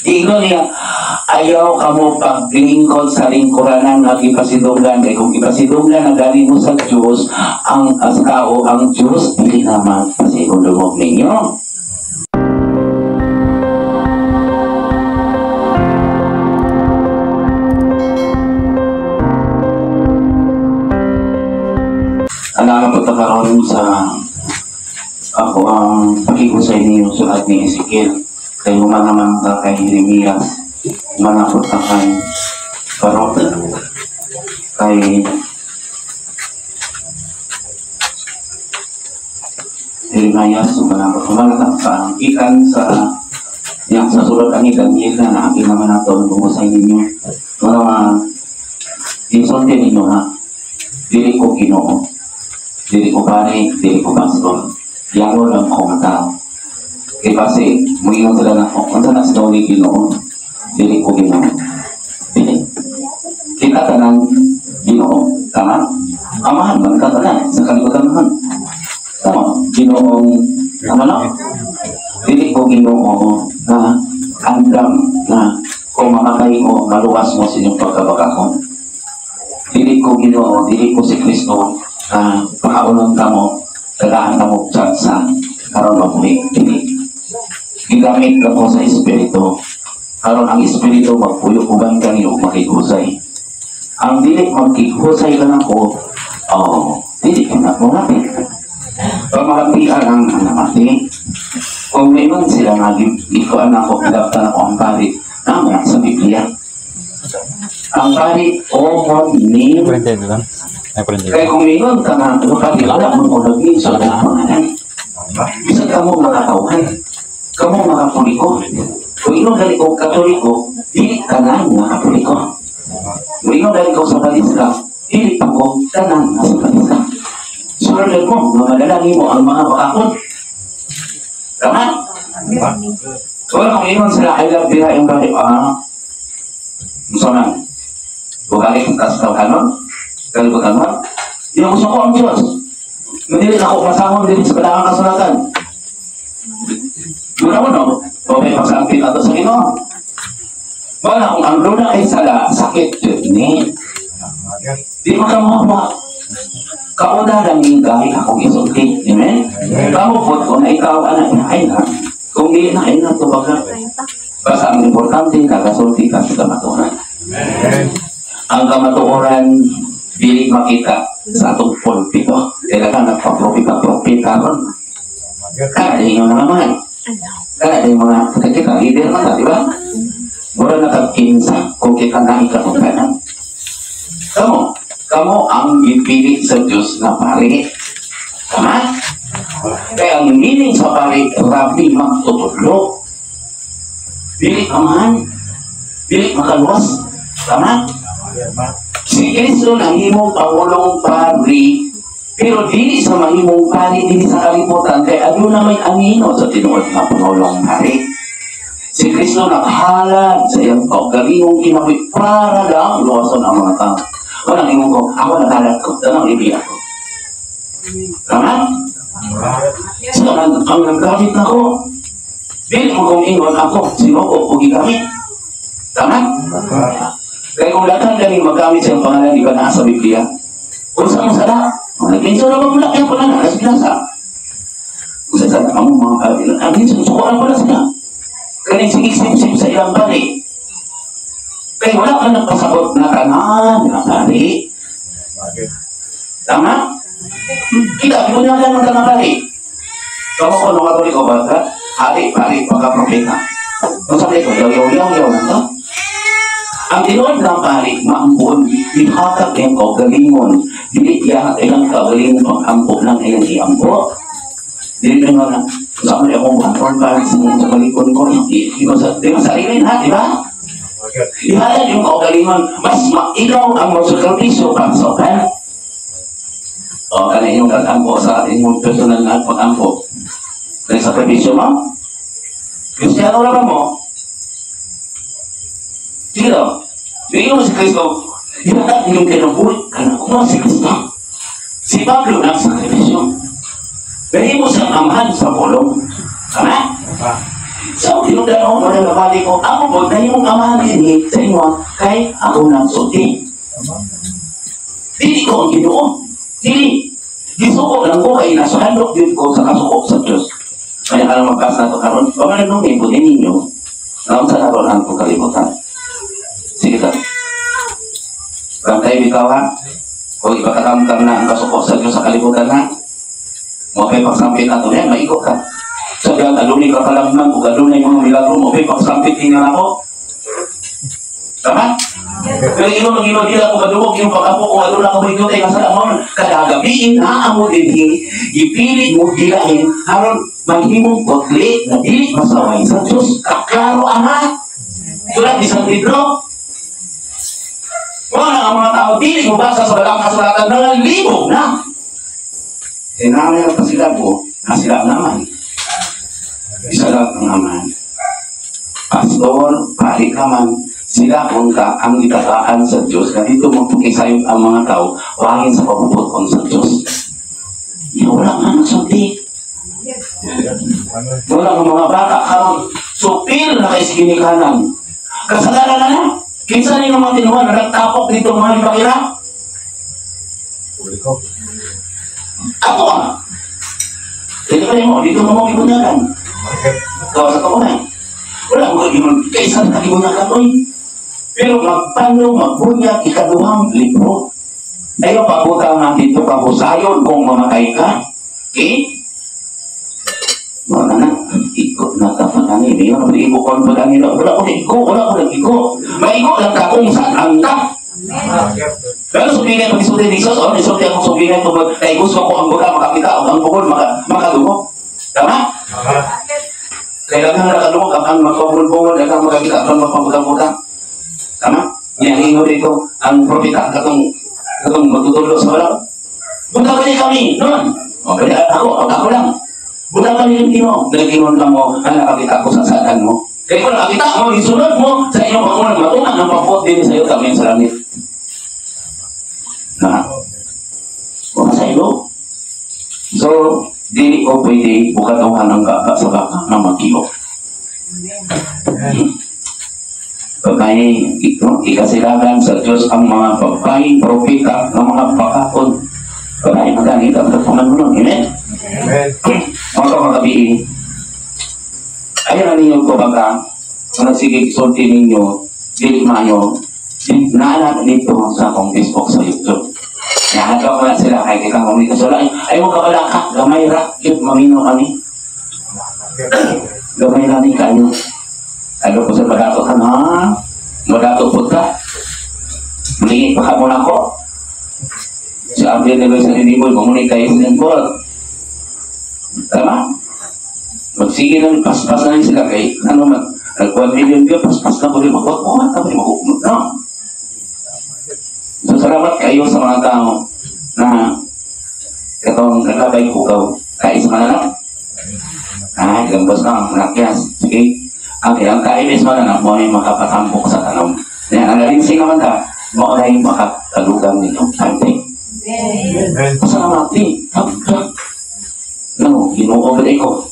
Ingon niya, ayaw ka mo paglingkod sa lingkuranan nga ipasidunggan. Kaya kung ipasidunggan na galing mo sa Diyos, ang tao, ang Diyos, hindi naman pasigundumog ninyo. Nakapunta karon sa ako ang pakigusay niyo sulat ni Ezekiel. Kay humana naman ka kay Jeremias, manapot ka kay Barot, kay Jeremias, manapot ka ikan sa yang sa sulat ni Daniel na aking naman nato bumusay ninyo. Mga insulti ninyo ha, dili ko Ginoo, dili ko pare, dili ko pastor, yago lang kong tao. Kaya kasi, muingon sila na, kung saan sa daw ni Ginoo, dili ko Ginoo. Dili. Kita tanan Ginoo, tama? Amahan, man ka tanan, sa kalikutan man. Tama, Ginoong, tama na? Dili ko Ginoo na andam na kung makakay mo, maluwas mo sa inyong pagkabagakon. Dili ko Ginoo, dili ko si Kristo na pakaunon ka mo, kagahan ka mo sa karon mabuhi. Dili. Gigamit ka po sa Espiritu. Karon ang Espiritu magpuyo-uban ka niyo makihusay. Ang dili magkihusay ka na po, dili ka na po natin. Pamalapian ang namati. Kung may man sila ikuan ako, pidaptan ako ang pari, naman sa Biblia. Ang pari, ni kaya kung may man ka na, pari, wala mo ko lagi sa pangalan. Bisa ka mo makatauhan. Kamu mga Katoliko. Kung ino dari ko Katoliko, dili ka na mga Katoliko. Kung ino dari ko sa Baliska, dili pa ko tanan na sa Baliska. Sulat mo, madalangin mo ang mga bakakon. Tama? Kung ino sila, I love you yung balik. Gusto na. Kung kalik ang taas ka kanon, kalibutan mo, yung gusto ko ang Diyos. Manili na ako masahon din sa kailangan kasulatan. Muna mo no, o may pagsangpit ato sa Ginoo. Wala kung ang luna ay sala, sakit yun ni. Di makamawa. Kauna lang yung gahit akong isulti. Amen? Kamu po kung na ikaw anak na ay na. Kung di na ay na ito baka. Basta ang importante, nagasulti ka sa kamaturan. Ang kamaturan, dili makita sa atong pulpito. Kaya ka nagpa-propita ron. Kaya din yung naman. Kaya din mga kita leader na, di ba? Mura nakagkinsa kung kita na ikatungkanan. Kamu ang ipili sa Diyos na pari. Tama? Kaya ang meaning sa pari, rabi magtutulog. Dili kaman. Dili makaluwas. Tama? Si Kristo na himong pangulong pari, pero dili sa mahimong pari, dili sa kalimutan, kaya ano na may anino sa tinuod na pangulong pari. Si Kristo naghalad sa iyang kaugalingong kinabuhi para lang luwason ang mga tao. Walang ingon ko, ako naghalad ko, tanang libi ako. Tama? So, ang naggamit na ko, dili mo kong ingon ako, sino ko kung gigamit. Tama? Kaya kung lahat galing magamit sa iyong pangalan, di ba nasa Biblia? Kung saan mo sana, nagkinsa na mamulak yung pangalan, nasa pinasa. Kung saan sana, ang mga kabilan, ang susukuran pala sila. Kaya nagsisip-sip sa ilang bali. Kaya wala ka nagpasagot na kanan, na bali. Tama? Kita, pinunyalan ng tanang bali. Kamu ko nung katulik ko ba? Hari-hari, pagka-propeta. Kung sabi ko, yaw-yaw-yaw lang to. Ang tinuod ng pari, maampun, ihatag yung kaugalingon, dili iyahat ilang kaugalingon pag-ampo ng ilang iampo. Dili nga na, saan mo akong one-on para sa malikon ko, di ko sa rin ha, di ba? Ihatag yung kaugalingon, mas mailaw ang masakalpiso para sa open. O, kanina yung kag-ampo sa ating mga personal na pag-ampo. Kaya sa permisyo mo, Kristiano na ba mo? Sino? Yung si Kristo, ihatag yung kinabuhi, kanakuha si Kristo. Si Pablo nagsakripisyo. Dahil mo sa amahan sa pulong. Tama? So, tinugdan ako na nabali ko, ako po, na yung amahan din sa inyo, kay ako nang sulti. Dili ko ang Ginoo. Dili. Gisuko lang ko kay nasa handok din ko sa kasuko sa Diyos. Kaya ka lang magkas na ito karon. Pamanan nung ipunin ninyo, naon sa naroon ang kalimutan. Sige ka. Kantay bitaw ha. Kung ipakatamtam na ang kasuko sa Diyos sa kalimutan ha. Mapay pagsampit na ito yan, maikot ka. Sabi ang aluni ka kalamnan, kung alunay mga milagro, mapay pagsampit tingnan ako. Tama? Pero ino nagino ko madungog yung pag-apo kung ano lang ako ito tayo kasala mo kadagabiin na amo din ipilit mo dilain haron maghimong kotli na dili masaway sa Diyos kaklaro ama sulat di San Pedro wala ang mga tao dili mo basa sa balang kasulatan ng libog na sinamay ang pasila po na sila naman isa lang naman pastor, pari ka man sila kung ang itataan sa Diyos na dito magpukisayon ang mga tao wangin sa pagpuputkon sa Diyos. Wala nga nagsulti. Wala nga mga bata karon supil na kay kanan. Kasalanan na na. Kinsa na yung mga tinuwan na nagtapok dito mga ipakira? Ako ah. Dito ka mo, dito mo mga ibunyagan. Gawa sa ko na. Wala mo kagimon, kaysa na kagibunyagan oy. Pero magpano magbunyag ikaduhang libro. Ayaw pabutang nga dito kabusayon kung mamatay ka. Okay? Wala na. Ikot na ka pa kami. May mga igo ko pa kami. Wala ko nag-igo. Maigo lang ka kung saan ka. Pero subingay pag isulti ni Jesus, isulti akong subingay kung kay gusto ko ang buka makakita o ang bukol makadugo. Tama? Kailangan na nakadumog ang magpabulbungon at ang makakita ang magpabutang-butang. Tama? Yang ingo dito, ang propeta, katong magtutulo sa wala. Buta kami kami, noon. Ako lang. Buta kami yung tino. Nagkingon lang mo, nakakita ko sa saan mo. Kaya kung nakakita mo, isunod mo, sa inyong pangunan, matunang ang pagpot din sa iyo kami sa langit. Huwag sa iyo. So, dili ko pwede bukatuhan ng kaka sa kaka na magkiyo. Pagkaya ikasilagan sa Diyos ang mga babae, propeta, ng mga pakakon. Pagkaya magalit ang pagpamanulong. Amen? Amen. Mga kapagabi, ayaw na ninyo ko baka sige isulti ninyo, dili mayo, naanak dito sa akong Facebook sa YouTube. Nahanap ko na sila kaya kikang komunikasyon. Ay mo kabalaka, gamay ra, mamino kami. Gamay ra ni kayo. Ano po sa padato ka na? Madato po ka? Muli pa ka muna ko. Sa abdi nila sa Liniboy, mamunay kayo sa Liniboy. Tama? Magsige na, paspas na sila kay, nag-1 million view, paspas na po rin makot mo, tapos makot no? So, salamat kayo sa mga tao na katong nagkabay ko kaya sa mga gambos na ang nakyas. Sige? Ang kaibis mo na mo ay makapatampok sa tanong. Yan, ang nalinsing naman ka, mo ay makatalugan ninyong tanting. Pasalamat din. Ginoo ba ko?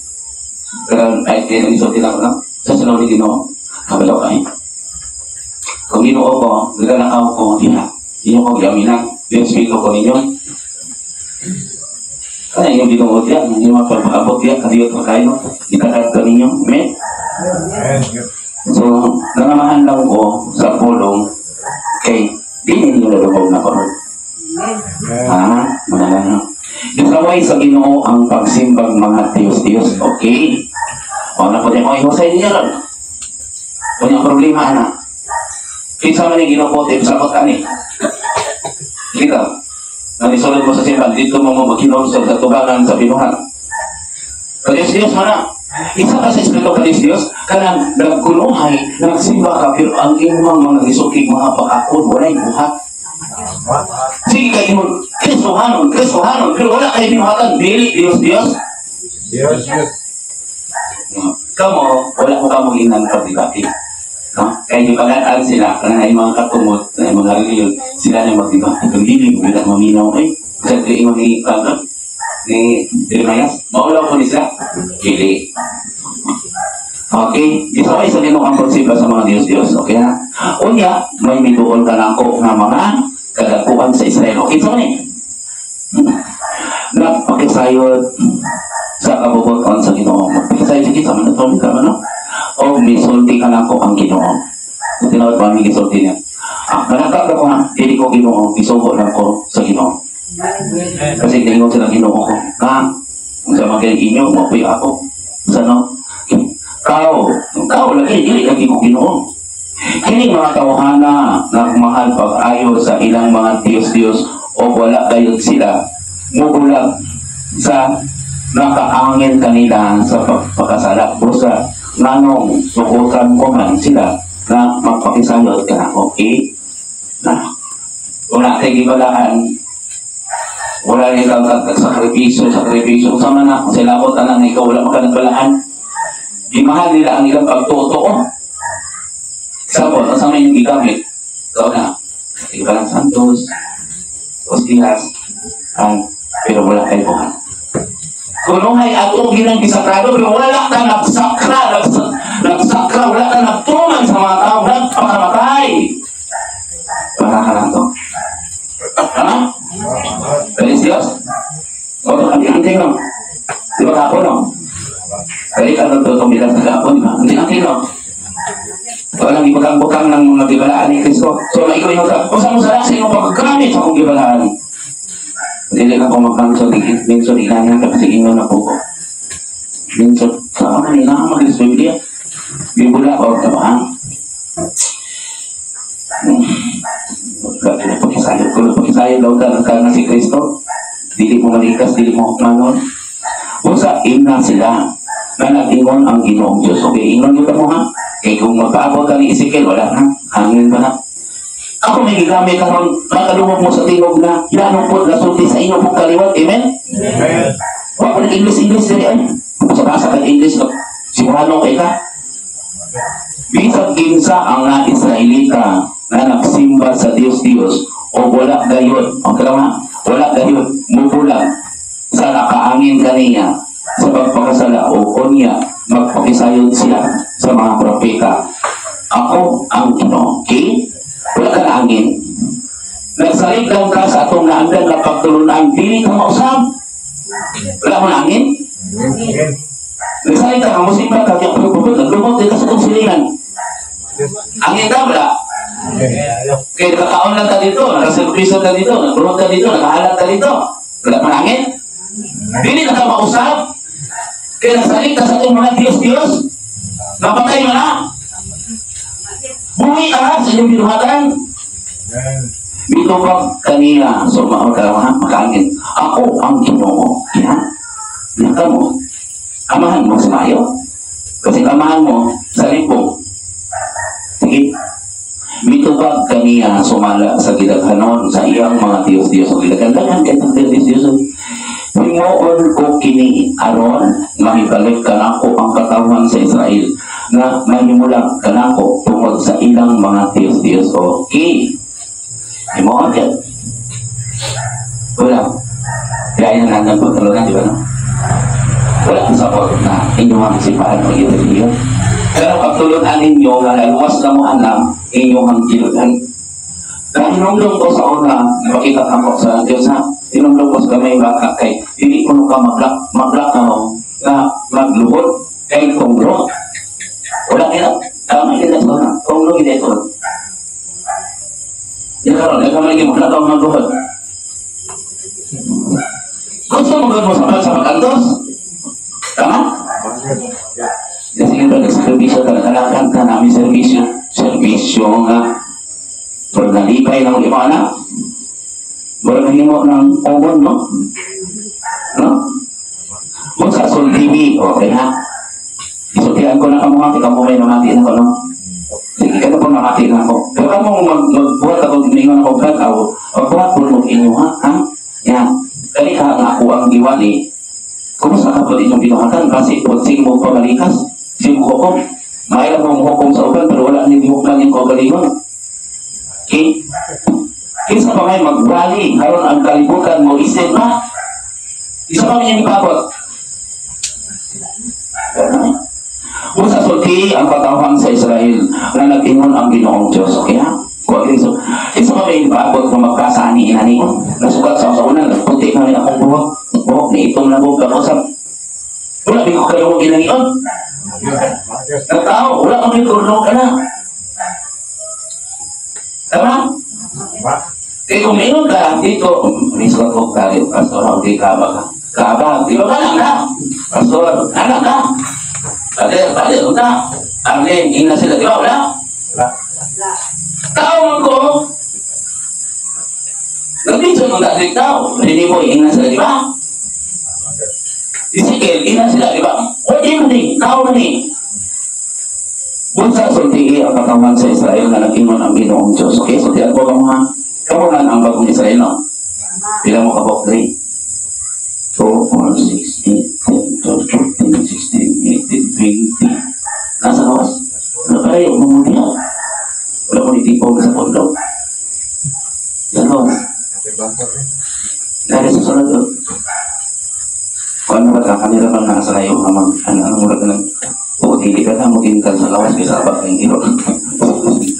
Pero ay tinanisulti lang na. Sa sunod ni Ginoo, kabalaw kayo. Kung Ginoo ko, nagalakaw ko, inyo ko gaminan. Pinspito ko ninyo. Kaya yung Ginoo diyan, hindi mo pagpakabot diyan, kadiyot pa kayo. Itakarta ninyo. Amen? So, nangamahan lang ko sa pulong kay di ninyo nalubog na ko. Manala. Isaway sa Ginoo ang pagsimbag mga Diyos-Diyos. Okay? O na po din, Jose niya lang. Kung yung problema, anak. Kinsa man yung Ginoo po, sakot ka ni. Kita. Nanisulod mo sa simpan, dito mo mag-Ginoo sa tubangan sa pinuhan. Diyos-Diyos mana. Isa ka sa Espiritu ka Diyos, kanang nagkunuhay, nagsimba ka, pero ang imong mga gisukig mga pakakon, wala'y buhat. Sige kayo mo, Kristohanon, pero wala kayo binuhatan, dili, Diyos. Kamu, wala ko kamong inang pagdibati. Kaya di pag-aal sila, kanang ay mga katumot, ay mga reliyon, sila na magdibati. Kung hindi mo bilang maminaw, kasi ito ni Pagod, ni Jeremias, maulaw ko nila, dili. Okay? Isa ay sa Ginoo ang pagsimba sa mga Diyos-Diyos. Okay ha? Unya, may miduol ka nako nga mga kadakuan sa Israel. Okay, so ni? Nagpakisayod sa kabubuton sa Ginoo. Magpakisayod sa kita, manatawag ka no? O misulti ka nako ang Ginoo. So, tinawag pa ang misulti niya. Manakag ako ha, hindi ko Ginoo, isugo lang ko sa Ginoo. Kasi tingog sila Ginoo ko. Kung sa mga inyo, mapuy ako. Sa no? Kau lagi, dili lagi ko Ginoo. Kini mga tawhana nagmahal pag-ayo sa ilang mga Diyos-Diyos o wala gayud sila mubulag sa nakaangin kanila sa pagkasala o sa nanong sukutan ko man sila na magpakisayod ka na. Okay? Na, wala tayo gibalaan, wala rin kang sakripisyo sa mana sila ko tanang na ikaw wala makanagbalaan. Di mahal nila ang ilang pagtotoo. Sabot, asa may yung gigamit. Ikaw na, Ibalang Santos, Ostias, pero wala kayo buhan. Kung ay atong ginang gisakrado, pero wala ka nagsakra, wala ka nagtuman sa mga tao, nagpakamatay. Para ka lang to. Ano? Galis Diyos? O, hindi no? Di ba kako no? Kaya ka nagtutong bilang tagapon, hindi ang kino. Walang ibukang-bukang ng mga gibalaan ni Kristo. So, ikaw yung kung saan mo sa laksa yung pagkagamit sa akong gibalaan. Hindi ka kung magpangsod, minsan ilangan ka kasi ino na po ko. Minsan, sa aman, inahamag sa Biblia. Bibula o tabaan. Pagkisayod daw ka na si Kristo. Dili mo malikas, dili mo manon. Kung sa ina sila, na natingon ang Ginoong Diyos. Okay, ingon nyo mo ha? Kaya kung magpaabot ka ni Ezekiel, wala na. Hangin pa na. Ako may gigamit ang makalumog mo sa tingog na yanong po nasulti sa inyo pong kaliwat. Amen? Amen. Huwag ko nag-English din ay. Basa ka English no? Simuhanong kay ka. Bisag kinsa ang nga Israelita na nagsimba sa Diyos-Diyos o wala gayon. Ang kalawa, wala gayon. Mubulag sa nakaangin kaniya sa pagpakasala o kunya magpakisayod sila sa mga propeta. Ako ang Ginoo. Okay? Wala ka na angin. Nagsalig lang ka sa atong naandan na pagtulunan, dili ka mausap. Wala mo na angin? Nagsalig ka, musimba ka, kaya pagpapagod, naglumot din ka sa itong silingan. Angin ka, wala? Kaya nakakaon lang ka dito, nakaserviso ka dito, naglumot ka dito, nakahalat ka dito. Wala mo na angin? Dili na ka mausap. Kaya nagsalig ka sa itong mga Diyos-Diyos. Napatay mo na. Buhay ka sa inyong binuhatan. Mitupag kanina. So, makaangin. Ako ang Ginoo. Yan. Yan ka mo. Amahan mo sa mayo. Kasi amahan mo sa limpong. Sige. Mitupag kanina sumala sa gidaghanon sa iyang mga Diyos-Diyos. Ang gidaghanon kahit ang Diyos-Diyos. Pingoon ko kini aron mahibalik ka nako ang katawan sa Israel na mahimulang ka nako tungkol sa ilang mga Diyos-Diyos. Okay. Imoon yan. Wala. Kaya na nandang pagkalunan, di ba no? Wala ang support na inyong ang sipahan o iyon. Pero pagtulunan ninyo na laluwas na mo alam inyong ang gilugan. Dahil nung ko sa una, napakita ako sa Diyos ha, tinumlong ko sa kamay baka kay hindi ko ka maglak na magluhod kay kongro. Wala kaya, tama kita sa una, kongro hindi ito. Yan karoon, ay kamalagi maglak ang magluhod. Gusto mo gawin mo sa pag-antos? Tama? Kasi nga nag-servisyo ka, nakalakan ka namin servisyo. Servisyo nga. Pero nalipay ng lima na. Pero nahimo ng ogon, no? No? Kung sa Sol TV, okay ha? Isultihan ko na ka mga, ikaw mo may namati na ko, no? Sige, ka na po namati na ako. Pero ka mo magbuhat ako, ningon ako brad, o buhat po mo inyo, ha? Yan. Kali ka nga ako ang diwali. Kumusta ka po inyong binuhatan? Kasi kung sino mo pabalikas, sino mo hukom. Mahirap mong hukom sa uban, pero wala nang hukman yung kaugalingon. Okay? Isa pa may magwali, haron ang kalibutan mo, isip na. Isa pa may ipabot. Busa sulti ang katawhan sa Israel na nag-ingon ang Ginoong Diyos. Okay ha? Kung so, isa pa may bagot kung magkasani inani ko. Nasukat sa una, nagputi na rin akong buhok. Buhok ni itong nabog kakusap. Wala din ko kayo mong ginanion. Nagtao, wala kang iturno ka na. Tama? Kaya kung mayroon ka dito, risot ko tayo, pastor, hindi ka ba ka? Kabag, di ba ka lang na? Pastor, anak ka? Pati, na. Arlen, ina sila, di ba? Wala? Tao ko. Nag-mention mo dati tao. Hindi mo, ina sila, di ba? Isikil, ina sila, di ba? Pwede mo din, tao mo din. Bunsa sulti ang katawan sa Israel na nag-ingon ang Ginoong Diyos. Okay, so tiyan ko ang mga kamunan ang bagong Israel, no? Pila mo kabok 3, 4, 4, 6, 8, 10, 12, 14, 16, 18, 20. Nasa kawas? Ano pa kayo? Mamuli na. Wala ko nitipong sa pondo. Sa kawas? Dahil sa sunod doon. Kung ano ba ka, kanila bang nasa kayo? Ano mula ka ng hindi ka na magintal sa lawas bisa abad ng hiro.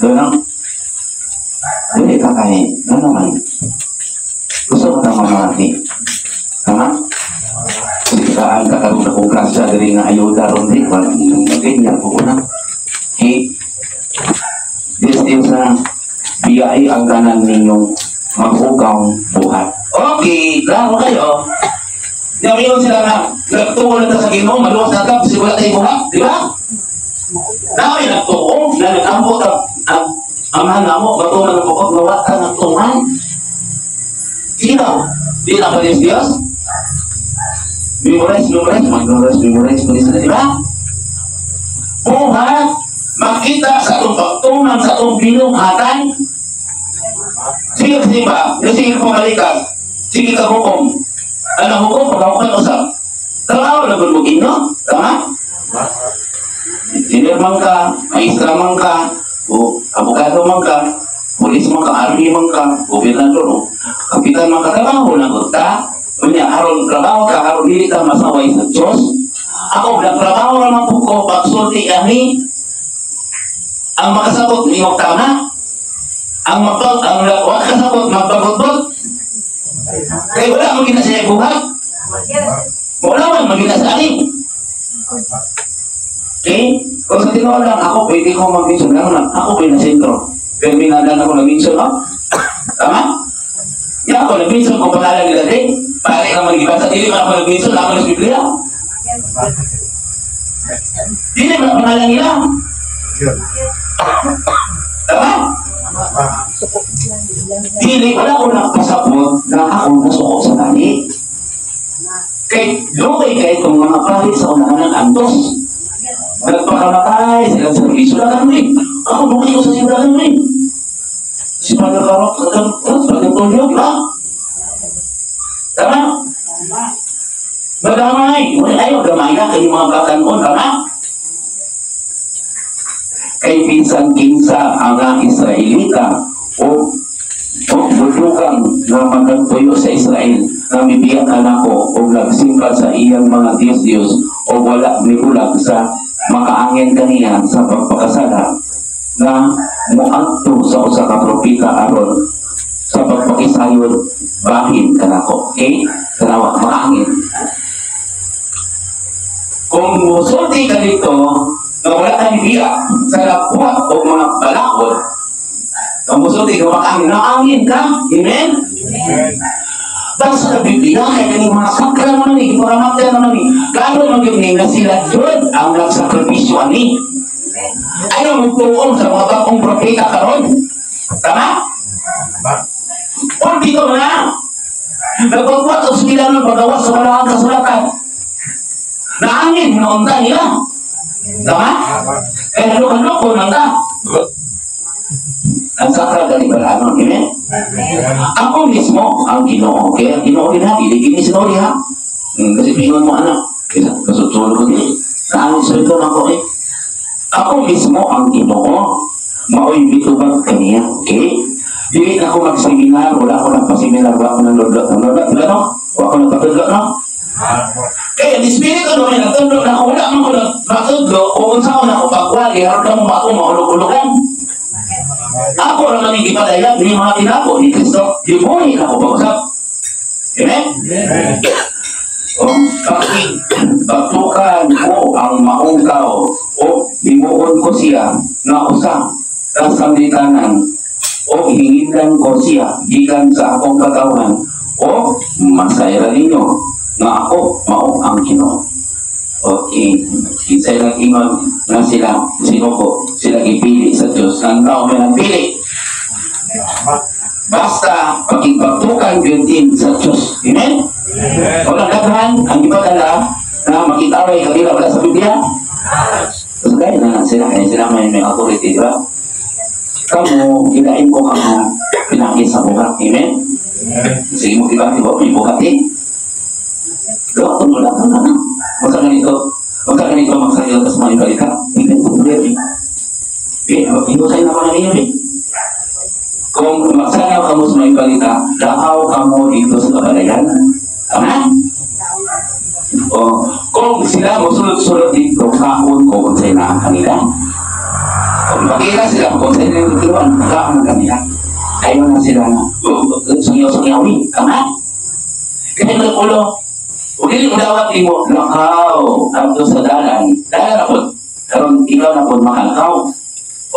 So lang, hindi ka kahit, ano man, gusto mo na mamati. Tama? Sikaan ka karong na kong klasya dari nga ayuda ron din, walang ganyan po na. Okay? This is biyay ang kanan ninyong maghugaw buhat. Okay, laro kayo. Nabiyon sila na nagtuo na sa Ginoo, maluwas na kap, kasi wala tayong buhat, di ba? Namin nagtuo, na nag-ambot ang mga mo, matuman ng bukod, nawat ka nagtuman. Sino? Di na ba Diyos Diyos? Memorize mo sila, di ba? Buhat, makita sa itong pagtuman, sa itong binuhatan. Sige ba? Sige pumalikas. Sige ka hukom. Ano hukom? Pagkakukan usap. Tama na mo Ginoo? Tama? Engineer man ka, maestra man ka, o abogado man ka, pulis man ka, army man ka, gobernador, kapitan man ka, trabaho na ko ta. Unya, aron trabaho ka, aron dili ka masaway sa Diyos. Ako, nagtrabaho naman po ko, pagsulti ani, ang makasabot, may tama. Ang makasabot, magpagod-bot. Kaya wala mo ginasa yung buhat. Wala man maginasa aling. Okay? Kung sa tinoon lang, ako pwede ko mag-mention. Gano'n ako pwede na sentro. Pero minadan ako nag-mention, no? Tama? Yan ako nag-mention kung pangalan nila din. Pare ka mag-ibasa. Dili man ako nag-mention, ako na sa Biblia. Dili man ang pangalan nila. Tama? Dili, wala ko nakapasapot na ako nasuko sa tali. Kay lukay kahit kung mga pari sa unahan ng antos. Nagpakamatay sa ilang servisyo na kami. Ako lukay ko sa simbahan mo eh. Si Padre Karok, Padre Tulio, di ba? Tama? Madamay. Ayaw, damay na kayo mga bakanon, tama? Kay pinsan-kinsa ang Israelita o budukang na magagtuyo sa Israel na mibiyak anako o nagsimpat sa iyang mga Diyos-Diyos o wala mibulag sa makaangin kaniya sa pagpakasala na muadto sa usa ka propeta aron sa pagpakisayod bahin kanako. Okay? Tanawa, makaangin. Kung musulti ka dito na wala kang biyak sa lapuat o mga balakot, kung musulti ka makaangin, nakaangin ka. Amen? Amen. Basta sa Biblia, kaya kaning mga sakra naman ni, iparamatya naman ni, klaro mag-ibig na sila doon ang nagsakripisyo ani. Ayaw magtuon sa mga bagong propeta karon. Tama? O dito na. Nagpagpuat o sila ng pagawas sa malakang kasulatan. Naangin, naunta nila. Tama? Kaya halok-halok nang ta. Ang sakra dari balanon, amen? Ako mismo ang Ginoo. Kaya Ginoo din ha, hindi kinisinori ha. Kasi pingon mo anak. Kasusunod ko din. Naangin sa ito ako eh. Ako mismo ang Ginoo. Mao'y bitubag kaniya. Okay? Dili na ako mag-seminar. Wala ako nagpa-seminar. Wala ako nang lodlot. Wala no? Wala ako nagpa-lodlot no? Kaya di Espiritu doon ay nagtundok na wala man ko natudlo o kung saan ako pagwali, harap ka mo ako maulog-ulogan. Ako lang namin ipadayag ni mga tinako ni Kristo. Di mo ako pag-usap. Amen? O, pagtukan ko ang maong tao o bibuon ko siya na usap sa samlitanan o hingilan ko siya gikan sa akong katawan o masayra ninyo na ako mao ang Ginoo. Okay, isa lang ingon na sila sinuko, sila ipili sa Diyos ng tao may nagpili. Basta pagpagtukan yun din sa Diyos. Amen? Walang daghan ang ipadala na makitaway kanila wala sa Biblia. So gaya na sila, kaya sila may authority, di ba? Kamu, ilain ko ang pinakit sa buhat. Amen? Sige mo ibati ba? May buhat eh. Doon, tulo lang na. Masa ganito magsayo sa mga ibalita. Amen? Hindi sa'yo na mga nangyari. Kung magsayo ka mo sa mga ibalita, dakaw ka mo dito sa kabalayan. Tama? O, kung sila mo sulod-sulod dito, kaon ko kung sa'yo na kanila. Kung makita sila kung sa'yo na nagtiruan, kaon na kanila. Ayaw na sila na, sangyaw-sangyawi. Tama? Kaya nagpulo, huwag hindi mo dawat mo, nakaw, abdo sa dalan. Dalan na po, karon ikaw na po makalakaw.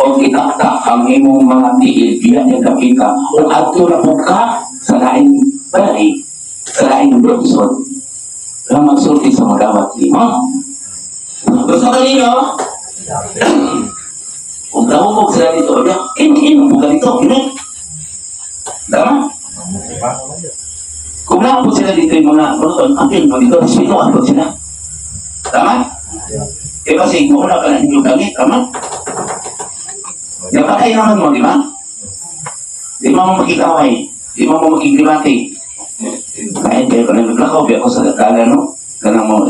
O itaktak ang imong mga tiil, biyan yung kapita. O abdo na po ka sa laing bari, sa laing lungsod. Lang magsulti sa mga dawat mo. Gusto ka ninyo? Kung nahubog sila dito, ino po ganito, ino. Tama? Kung nakapot sila dito yung mga akin mo dito, sinuan ko sila. Tama? Eh kasi muna ka na inyong gamit, tama? Yung patay naman mo, di ba? Di mo makikaway, di mo makikibati. Kahit kayo ka na naglakaw, biya ko sa dagala, no? Ganang mo,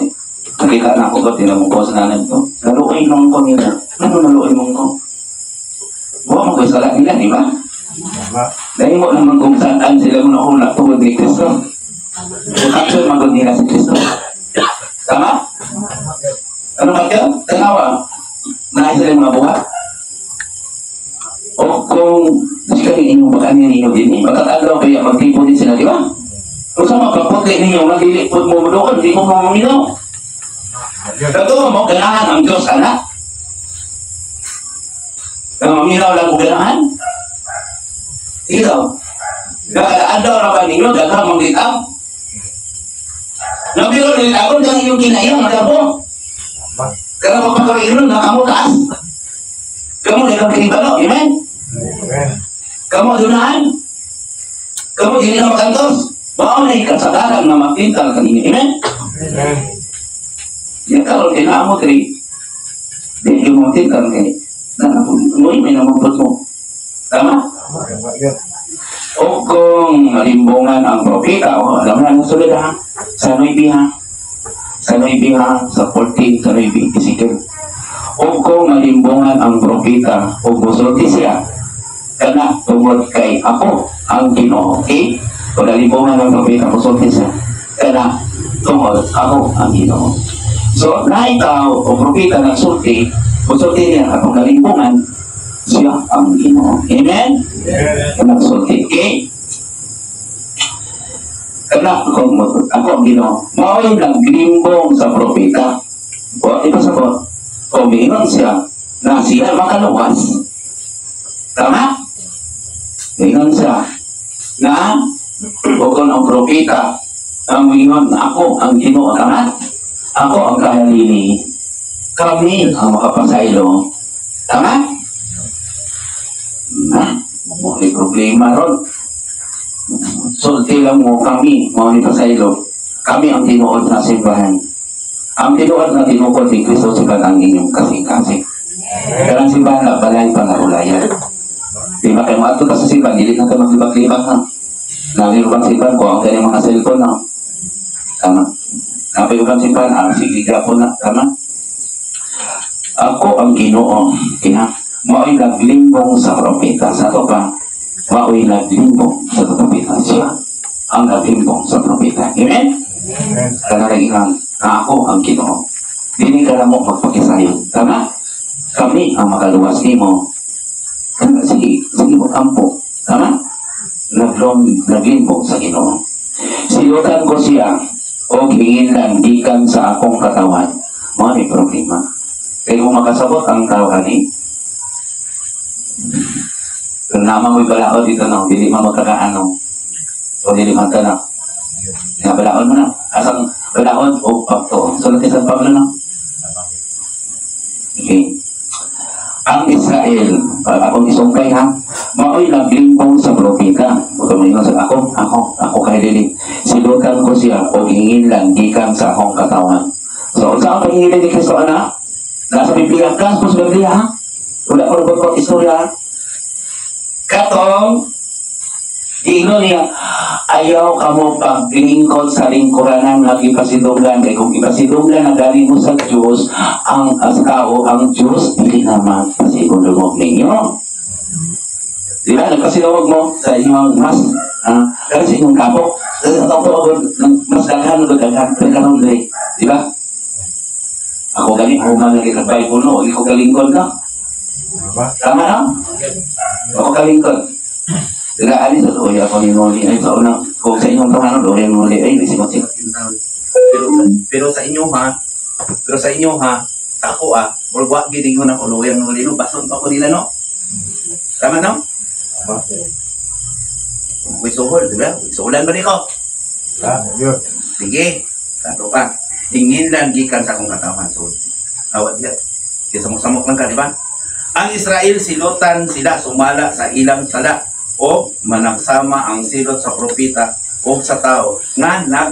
nakita na ako ba, tinamong ko sa nanan to. Naluoy nung ko nila. Ano naluoy nung ko? Buwa mo ko sa nila, di ba? Dahil mo naman kung saan sila mo nauna tungod ni Kristo. Actually, magod nila si Kristo. Tama? Ano ba kayo? Tanawa. Nais sila mga buhat. O kung sikaling inyong bagaan ninyo din, magkatalaw kaya magtipo din sila, di ba? Kung sa mga kaputli ninyo, magdilipod mo madokan, hindi mo mamaminaw. Ito mo, kailangan ang Diyos, anak. Kaya maminaw lang mo kailangan. Ikaw, nakalaadaw na ba ninyo, daghang mong litang? Nabiro rin ako, dahil yung kinayang, madabo. Kaya magpapakaroon na kamo taas. Kamu dagang kinibalo, amen? Kamu adunahan. Kamu hindi na makantos. Baka na ikasagaran na magtintal kanina, amen? Yan karoon, kinaan mo, tri. Hindi yung magtintal kanina. May namampot mo. Tama? O kung malimbungan ang propeta, o alam na ang sulod ha, sa Noybiha, sa 14, sa Noybi, Ezekiel. O kung malimbungan ang propeta, o gusulti siya, kana tungod kay ako ang Ginoo, okay? Kung malimbungan ang propeta, gusulti siya, kana tungod ako ang Ginoo. So, naitaw o propeta nagsulti, gusulti niya, akong malimbungan, siya ang Ginoo. Amen? Nagsulti. Okay? Karena ako ang Ginoo. Mao'y naglimbong sa propeta. O, ipasa ko, kumingon siya na siya makaluwas. Tama? Mingon siya na kung ang propeta ang mingon na ako ang Ginoo. Tama? Ako ang kahalili. Kami ang makapasaylo. Tama? May problema ron. Sulti lang mo kami, mga pasaylo. Kami ang tinuod na simbahan. Ang tinuod na tinukod ni Kristo sikat ang inyong kasing-kasing. Kaya ang simbahan na balay pangarulayan. Di ba kayo maato ka sa simbahan, hindi na kayo maglibak-libak na. Nalibak simbahan ko, ang kanyang mga cellphone na. Tama. Napayugang simbahan, sige po na. Tama. Ako ang Ginoo. Kaya, mao'y naglimbong sa propeta. Sa ito pa, mao'y naglimbong sa propeta. Siya ang naglimbong sa propeta. Amen? Kaya nailang, na ako ang Ginoo. Dili ka na mo magpakisayon. Tama? Kami ang makaluwas nimo. Sige mo tampo. Tama? Naglimbong sa Ginoo. Silutan ko siya o hingin lang gikan sa akong katawan. Mga may problema. Kaya mo makasabot ang katawan eh. Kung naman mo'y balaod dito na, dili mo magkakaano. O dili man ka na. Nga balaod mo na. Asang balaod o pagto. Sulat isang Pablo na. Okay. Ang Israel, akong isungkay ha, mao'y naglimbong sa propeta. Huwag mo yun sa ako kay Lili. Silutan ko siya o hingin lang gikan sa akong katawan. So, saan ang pahingin ni Kristo, anak? Nasa Biblia ka, sa Biblia ha? Wala ko nabot istorya. Katong, ino niya, ayaw ka mo paglingkod sa lingkuranan na ipasidunggan. Kaya kung ipasidunggan na galing mo sa Diyos, ang tao, ang Diyos, hindi naman pasidungog ninyo. Diba? Nagpasidungog mo sa inyong mas, kaya sa inyong kapok, mas daghan o daghan, nagkaroon rin. Diba? Ako galing, human lagi ka Bible no, ikaw kalingkod ka. Tama na? Ako kalingkod. Tigaan sa doon, ako ni Noli. Ay, sa unang, kung sa inyong tawanan, doon yung Noli. Ay, may sikot-sikot. Pero sa inyo ha, ako wag gining ko na ko loyang Noli, no? Bason pa ko nila, no? Tama, no? May suhol, di ba? Suhulan ba niko? Sige, tato pa. Hingin lang gikan sa akong katawan. So, awat diya. Kaya samok-samok lang ka, di ba? Ang Israel, silutan sila, sumala sa ilang sala o managsama ang silot sa propeta o sa tao nga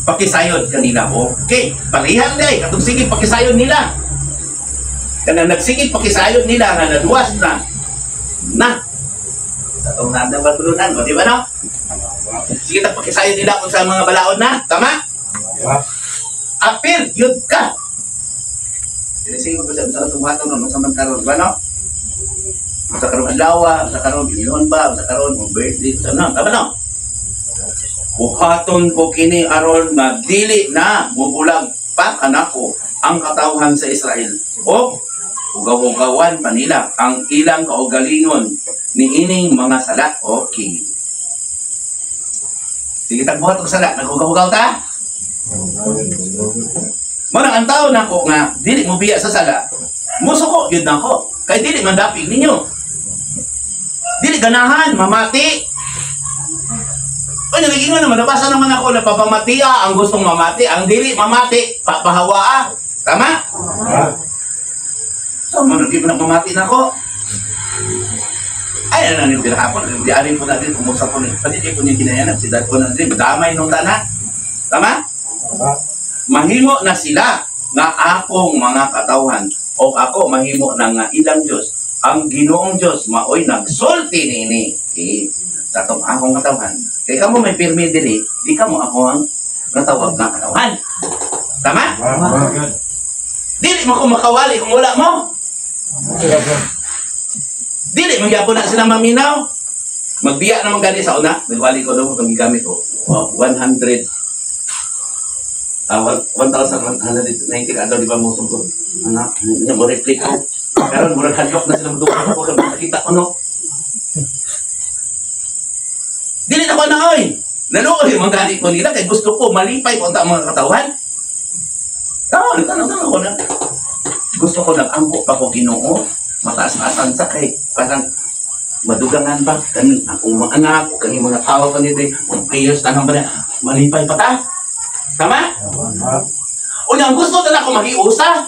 pakisayon kanila. Okay, parihan day, katong sige pakisayon nila. Kanang nagsigit pakisayon nila nga naduwas na katong nanda batulunan, o di ba no? Sige, pakisayon nila kung sa mga balaod na, tama? Apir, yun ka. Sige mo sa tumato no, sa magkaroon ba no? Sa karoon adlaw, sa karoon gilinon ba, sa karoon mo birthday, tama no? Buhaton ko kini aron na dili na bubulag pa kanako ang katawhan sa Israel. O ugaw-ugawan pa nila ang ilang kaugalingon ni ining mga sala. Okay. Sige, tagbuhat ko sala. Nag-ugaw-ugaw ta? Marang ang tao na ko nga, dili mo biya sa sala. Musuko, yun na ko. Kaya dili mandapig ninyo. Dili ganahan, mamati. O, nagiging naman, nabasa naman ako na papamatia ang gustong mamati. Ang dili mamati, papahawaa. Tama? So, hindi mo na mamati na ko. Ay, ano yung pinahapon? Hindi alin po natin, kumusta po niya. Pati di po niya kinayanap, si dad po natin, damay nung tanan. Tama? Mahimo na sila nga akong mga katawhan o ako mahimo na nga ilang Diyos. Ang Ginoong Diyos, maoy nagsulti nini. Okay? Sa itong akong katawhan. Kaya ka mo may pirmi dili, di ka mo ako ang natawag na katawhan. Tama? Dili mo kung makawali kung wala mo. Dili, magyapon na sila maminaw. Magbiya naman gani sa una. Nagwali ko doon kung gigamit ko. 190 kada di ba mo sungkod. Anak, niya mo reflect ko. Pero murag hadlok na sila madukot ko. Kaya nakita ko no. Dili na ko na oy. Naluoy mga gani ko nila. Kaya gusto ko malipay ko ang mga katawan. Tanong ko na. Gusto ko nag-ampo pa ko Ginoo. Mataas-taasan sa kay parang madugangan ba kaning akong mga anak, kaning mga tao kanito, kung players tanang ba na malipay pa ta? Tama? O nang gusto na ako mahiusa.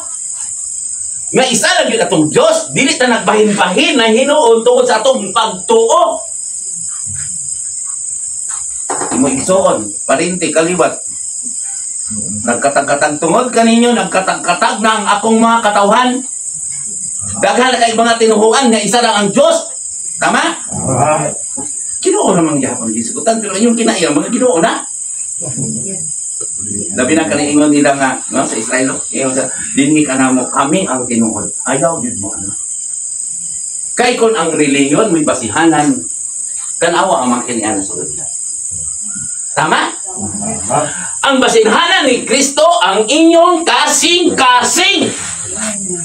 Nga isa lang yun atong Diyos, dili ta nagbahin-bahin na hinuon tungkol sa atong pagtuo. Imo igsoon, parinti kaliwat. Nagkatag-katag tungod kaninyo, nagkatag-katag na ang akong mga katawhan. Daghan na kay mga tinuhuan nga isa lang ang Diyos. Tama? Ginoo namang gyapon gisigutan pero yung kinaiya mga Ginoo na. Labi na kaniingon nila nga no, sa Israel, dinhi ka na mo kami ang tinuod. Ayaw yun mo ano. Kay kon ang reliyon may basihanan tanawa ang mga kiniana sa Biblia. Tama? Ang basinhanan ni Kristo ang inyong kasing-kasing.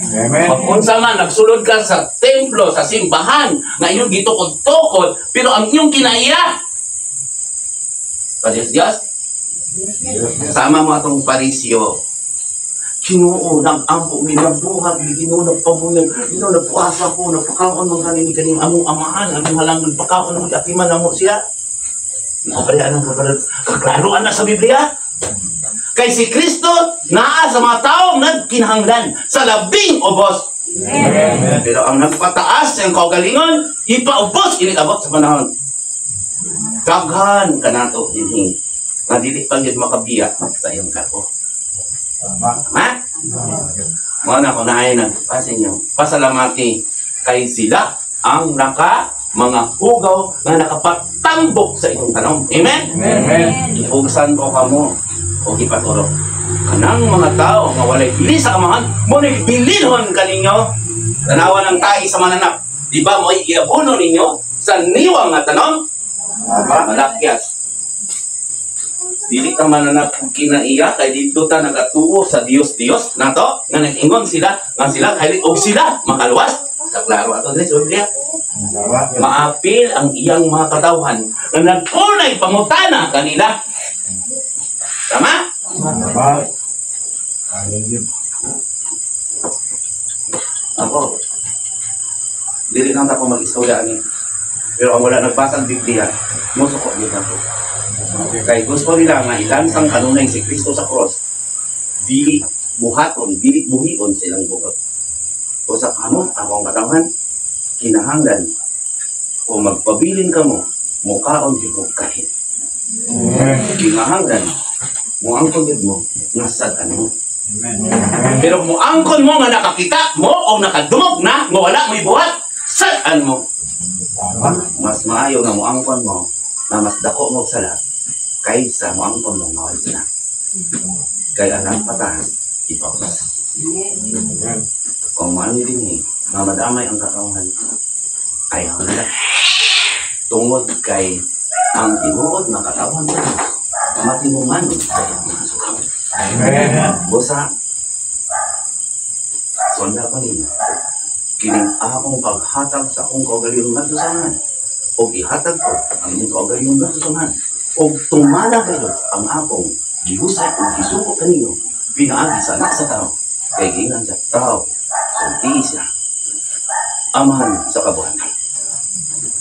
Amen. Unsa man nagsulod ka sa templo, sa simbahan, nga inyong gitukod-tukod, pero ang inyong kinaiya. Diyos, sama mo atong parisyo. Ginoo, nag-ampo, minabuhat, Ginoo, nagpabuyan, Ginoo, nagpuasa ko, nagpakaon mo ganin kaning among amahan, among halang nagpakaon mo, atiman na mo siya. Naparehan ang kaklaruan na sa Biblia. Kay si Kristo, naa sa mga taong nagkinahanglan sa labing ubos. Amen. Pero ang nagpataas sa kaugalingon, ipaubos, inilabot sa panahon. Daghan ka na ito, dinhi. Nga dili pang yun makabiya sa iyong karpo. Tama. Tama? Muna ko na ay nagpasin nyo. Pasalamati kay sila ang mga hugaw na nakapatambok sa inyong tanong. Amen? Amen. Iugsan ko kamo o ipaturo. Kanang mga tao nga walay bili sa kamahan, mo bililhon kaninyo. Tanawan ng tayo sa mananap. Di ba mo iabuno ninyo sa niwang nga tanong? Malakyas. Dili ka mananap kung kinaiya kay dito ta nagatuo sa Dios nato nga nag-ingon sila nga sila kahit og sila makaluwas. Kaklaro ato dili sa Biblia. Maapil ang iyang mga katawhan na nag-unay pangutana kanila. Tama? Tama. Hallelujah. Ako, dili lang ako mag-istorya ani. Pero ang wala nagbasa ng Biblia, musukot yun ako. Kaya gusto nila nga ilansang kanunay si Kristo sa cross, dili buhaton, dili buhion silang buhat. O sa kamo, akong katawan, kinahanglan, kung magpabilin ka mo, mukhaon di mo kahit. Kinahanglan, muangkon yun mo, nasad mo. Pero muangkon mo nga nakakita mo o nakadumog na, nga wala mo'y buhat, sadan mo. Mas maayo nga muangkon mo, na mas dako mo sala, kaysa muangkon mo mawal sila. Kaya ang patas, ipapas. Kung maano din na madamay ang katawan, ayaw nila. Tungod kay ang tinuod na katawan nila, matinuman sa iyong mga sukaw. Busa, sonda pa ninyo, kining akong paghatag sa akong kaugalingong natusangan, o ihatag ko ang inyong kaugalingong natusangan, o tumala kayo ang akong gihusay o gisuko kaninyo, pinaagi sa anak sa tao, kay gingan sa tao, sulti siya. Amahan sa kabuhatan.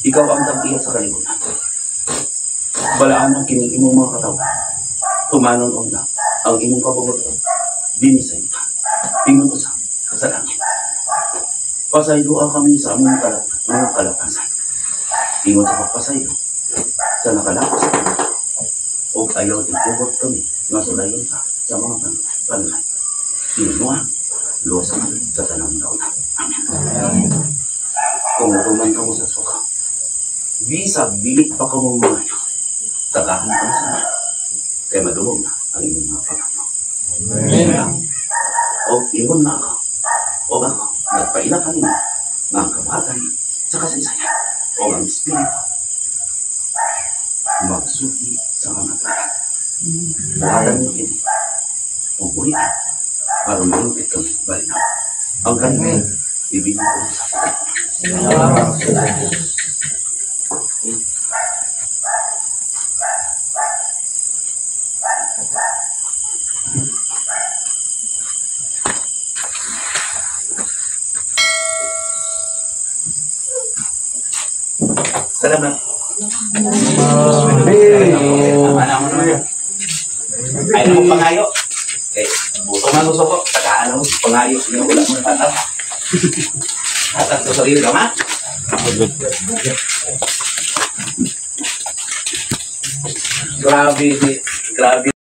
Ikaw ang tag-iya sa kalibutan. Balaan ang kining imong mga katawan. Tumanon o na ang imong kabubuton. Dinisay ka. Tingnan ko sa kasalanan. Pasayloa kami sa among mga kalakasan. Tingnan sa pagpasaylo sa nakalakas ka. O ayaw titubot kami na sulayon ka sa mga panalay. Tingnan luwas ka sa tanang daon. Amen. Kung matuman ka mo sa suka, bisag bilik pa ka mong mga nyo, tagahan ka sa mga, kaya madumog na ang inyong mga pagkano. O ingon na ako, o ako, nagpaila ka nila, ng kabatan sa kasaysayan, o ang espiritu, magsuti sa kamatayan. Lahadan mo kini, o buhitin, para malupit kami balinaw. Ang kanil, ibigin ko sa pagkano. Salamat. Ayaw mo pangayo. Buto man gusto ko. Tagaan mo pangayo. Wala mo tatap. Tatap sa sarili ka, ma? Grabe.